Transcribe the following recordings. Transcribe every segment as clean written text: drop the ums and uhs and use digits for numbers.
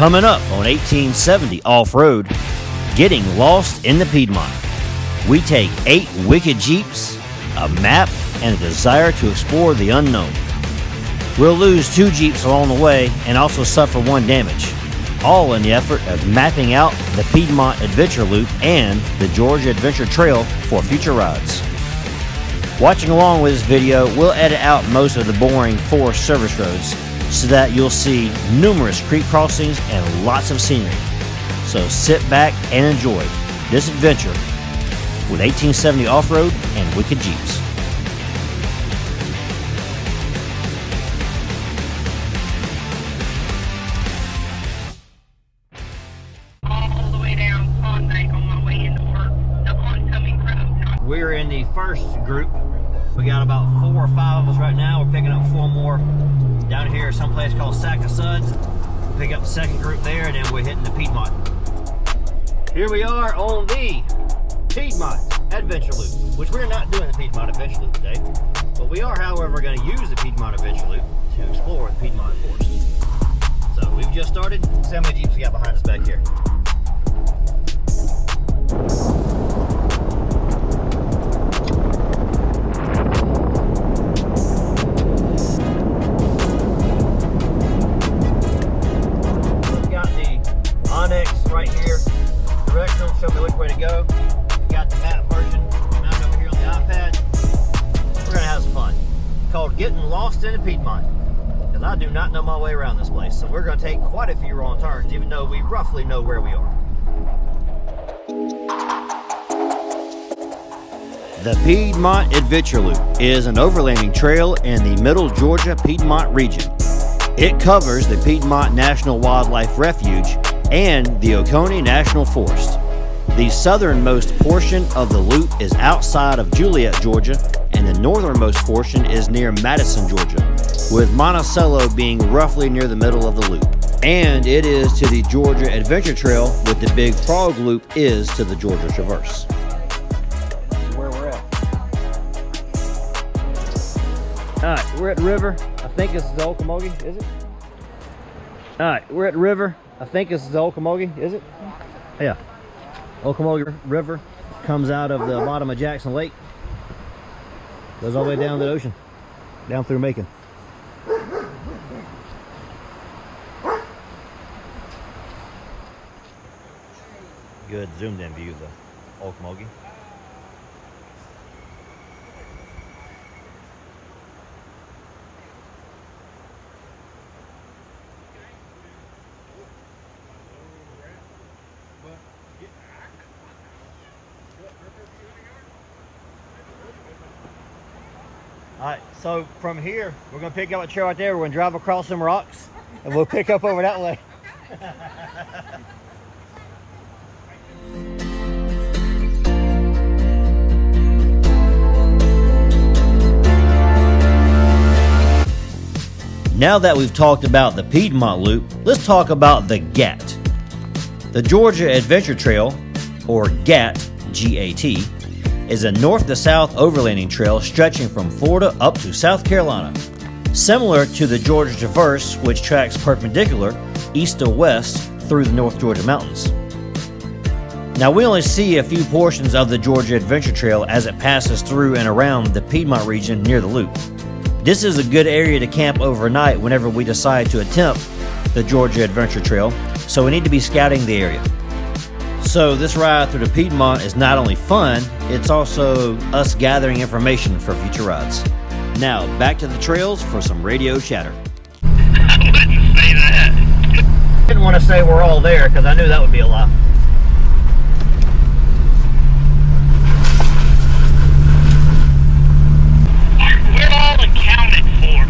Coming up on 1870 Off-Road, getting lost in the Piedmont. We take 8 wicked Jeeps, a map, and a desire to explore the unknown. We'll lose 2 Jeeps along the way and also suffer 1 damage, all in the effort of mapping out the Piedmont Adventure Loop and the Georgia Adventure Trail for future rides. Watching along with this video, we'll edit out most of the boring forest service roads so that you'll see numerous creek crossings and lots of scenery. So sit back and enjoy this adventure with 1870 Off-Road and wicked Jeeps. All the way down Klondike on my way into work, the oncoming crowd. We're in the first group. We got about 4 or 5 of us right now. We're picking up 4 more down here, someplace called Sack of Suds. We'll pick up the second group there, and then we're hitting the Piedmont. Here we are on the Piedmont Adventure Loop, which we're not doing the Piedmont Adventure Loop today, but we are, however, going to use the Piedmont Adventure Loop to explore the Piedmont Forest. So we've just started. See how many Jeeps we got behind us back here. Right here, directional, show me which way to go. We got the map version mounted over here on the iPad. We're gonna have some fun. Called Getting Lost in the Piedmont, because I do not know my way around this place. So we're gonna take quite a few wrong turns, even though we roughly know where we are. The Piedmont Adventure Loop is an overlanding trail in the Middle Georgia Piedmont region. It covers the Piedmont National Wildlife Refuge and the Oconee National Forest. The southernmost portion of the loop is outside of Juliette, Georgia, and the northernmost portion is near Madison, Georgia, with Monticello being roughly near the middle of the loop. And it is to the Georgia Adventure Trail what the Big Frog Loop is to the Georgia Traverse. Where we're at. Alright, we're at the river. I think this is the Ocmulgee, is it? Alright, we're at the river. I think this is the Ocmulgee, is it? Yeah. Ocmulgee River comes out of the bottom of Jackson Lake. Goes all the way down to the ocean. Down through Macon. Good zoomed in view of the Ocmulgee. Alright, so from here, we're going to pick up a trail right there. We're going to drive across some rocks, and we'll pick up over that way. Now that we've talked about the Piedmont Loop, let's talk about the GAT. The Georgia Adventure Trail, or GAT, G-A-T, is a north to south overlanding trail stretching from Florida up to South Carolina. Similar to the Georgia Traverse, which tracks perpendicular east to west through the North Georgia mountains. Now we only see a few portions of the Georgia Adventure Trail as it passes through and around the Piedmont region near the loop. This is a good area to camp overnight whenever we decide to attempt the Georgia Adventure Trail, so we need to be scouting the area. So this ride through the Piedmont is not only fun, it's also us gathering information for future rides. Now, back to the trails for some radio chatter. I wouldn't say that. Didn't want to say we're all there because I knew that would be a lie. We're all accounted for.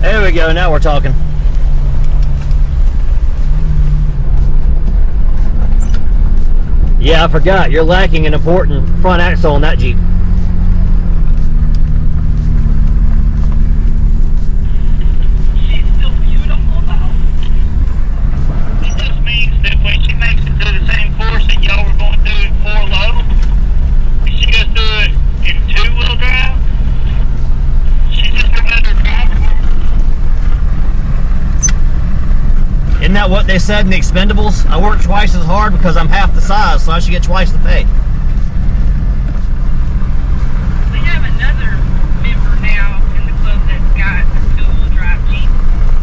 There we go, now we're talking. Yeah, I forgot. You're lacking an important front axle on that Jeep. She's still beautiful though. It just means that when she makes it through the same course that y'all were going through at 4 low, if she goes through it in 2-wheel drive, she's just a better driver. that what they said in the Expendables? I work twice as hard because I'm half the size, so I should get twice the pay. We have another member now in the club that's got a two-wheel drive Jeep.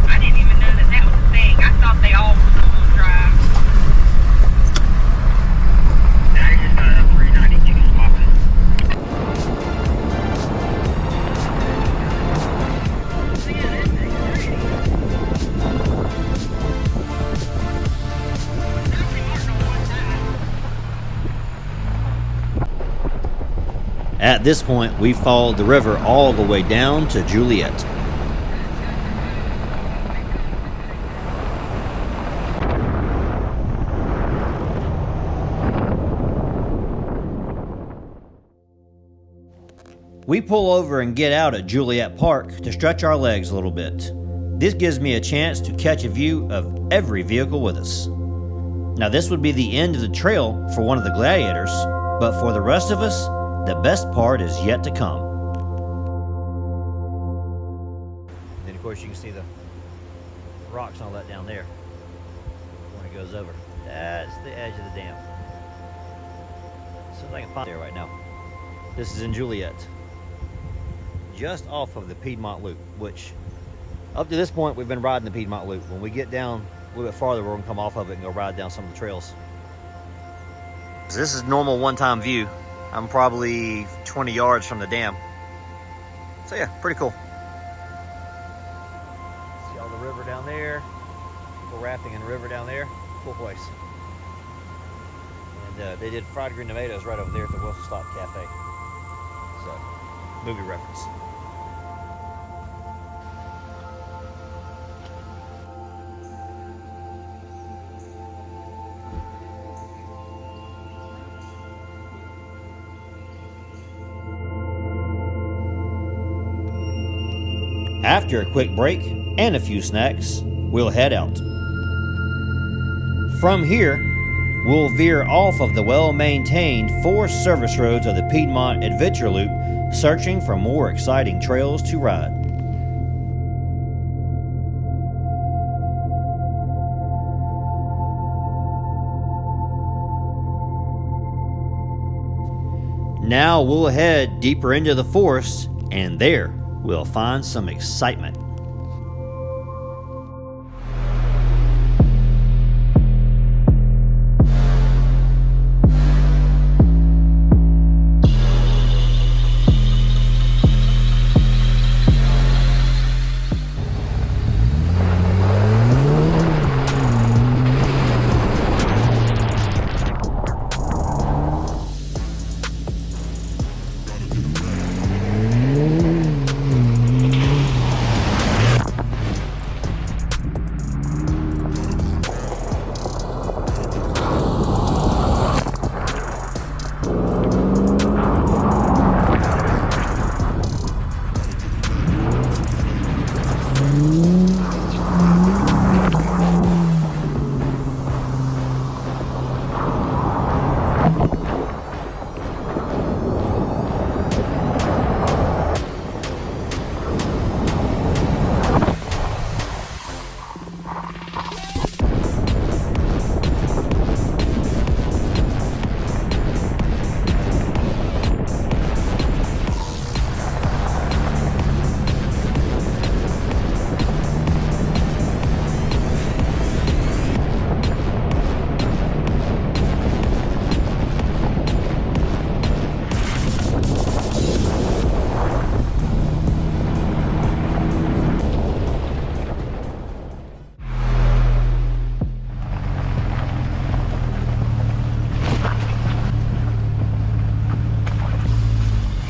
I didn't even know that that was a thing. I thought they all were two-wheel drive. Now you just got a 392 swapping. So yeah, that's pretty. Actually, Martin on one side. At this point, we followed the river all the way down to Juliette. We pull over and get out at Juliette Park to stretch our legs a little bit. This gives me a chance to catch a view of every vehicle with us. Now this would be the end of the trail for one of the gladiators, but for the rest of us, the best part is yet to come. Then of course you can see the rocks and all that down there when it goes over. That's the edge of the dam. So I can find it there right now. This is in Juliette, just off of the Piedmont Loop, which up to this point we've been riding the Piedmont Loop. When we get down a little bit farther, we're gonna come off of it and go ride down some of the trails. So this is normal one-time view. I'm probably 20 yards from the dam. So yeah, pretty cool. See all the river down there, people rafting in the river down there. Cool place. And they did fried green tomatoes right over there at the Wilson Stop Cafe. So, movie reference. After a quick break and a few snacks, we'll head out. From here, we'll veer off of the well-maintained 4 service roads of the Piedmont Adventure Loop, searching for more exciting trails to ride. Now we'll head deeper into the forest, and there we'll find some excitement.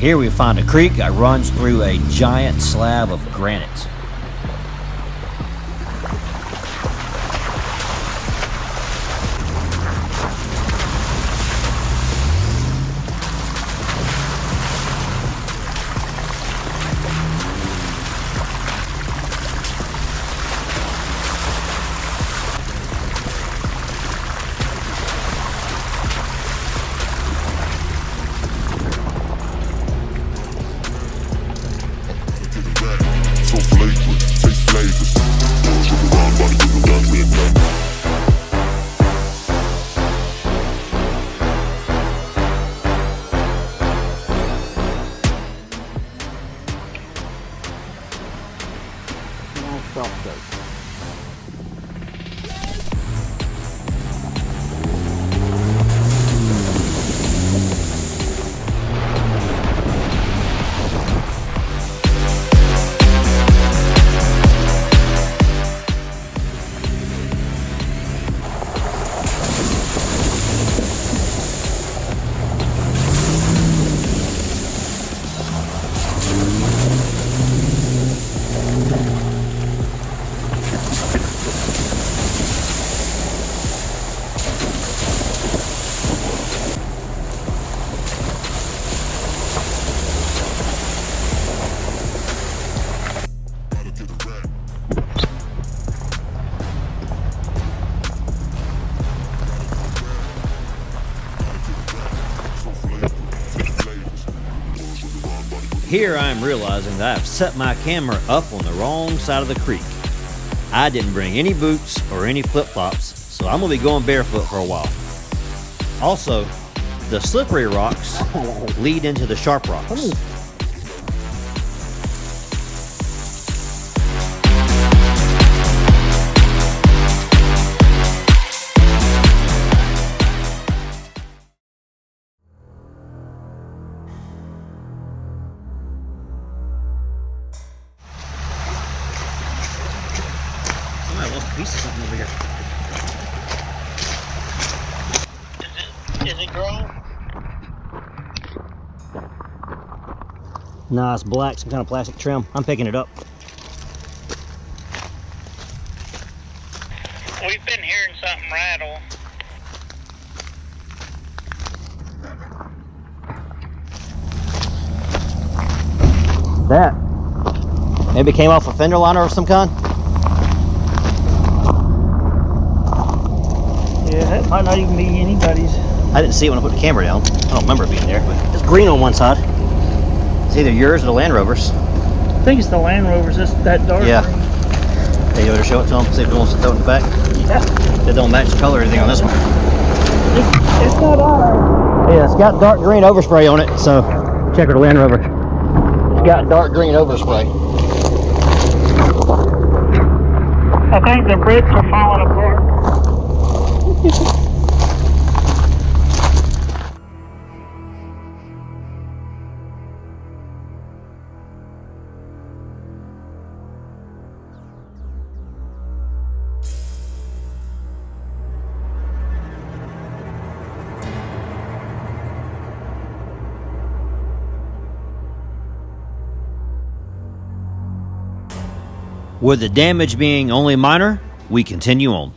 Here we find a creek that runs through a giant slab of granite. So flaky. soft stroke. Here I am realizing that I've set my camera up on the wrong side of the creek. I didn't bring any boots or any flip-flops, so I'm going to be going barefoot for a while. Also, the slippery rocks lead into the sharp rocks. Piece of something over here. Is it grown? Nah, it's black, some kind of plastic trim. I'm picking it up. We've been hearing something rattle. That maybe came off a fender liner of some kind. Yeah, that might not even be anybody's. I didn't see it when I put the camera down. I don't remember it being there, but it's green on one side. It's either yours or the Land Rover's. I think it's the Land Rovers. It's that dark. Yeah. green. Hey, you better show it to them, see if it wants to throw it in the back. Yeah. It don't match the color or anything on this one. It's not ours. Yeah, it's got dark green overspray on it, so check with the Land Rover. It's got dark green overspray. I think the bricks are falling apart. With the damage being only minor, we continue on.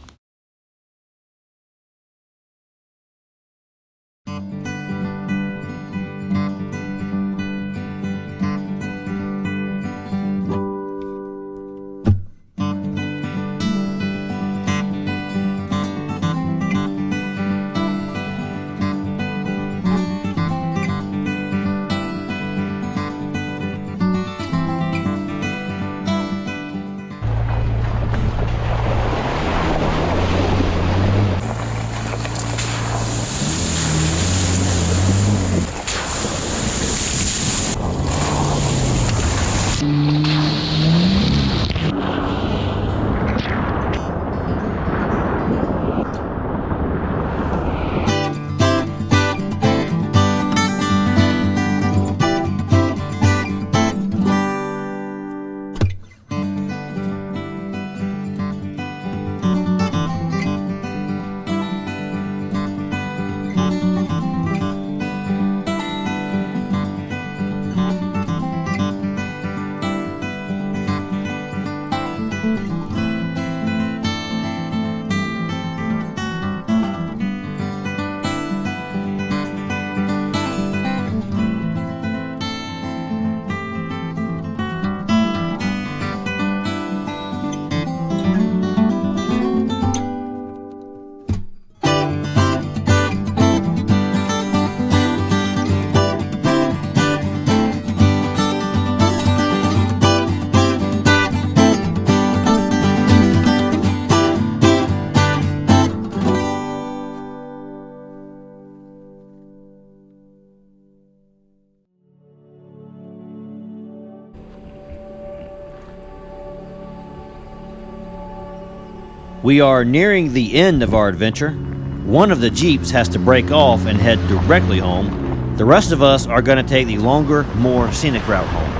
We are nearing the end of our adventure. One of the Jeeps has to break off and head directly home. The rest of us are going to take the longer, more scenic route home.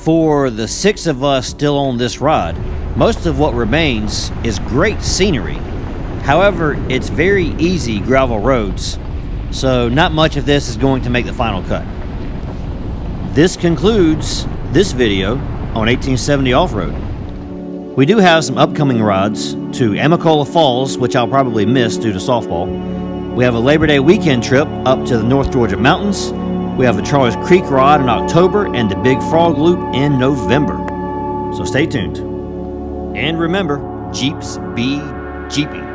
For the 6 of us still on this ride, most of what remains is great scenery. However, it's very easy gravel roads, so not much of this is going to make the final cut. This concludes this video on 1870 Off-Road. We do have some upcoming rides to Amicola Falls, which I'll probably miss due to softball. We have a Labor Day weekend trip up to the North Georgia mountains. We have the Charles Creek ride in October and the Big Frog Loop in November. So stay tuned. And remember, Jeeps be Jeeping.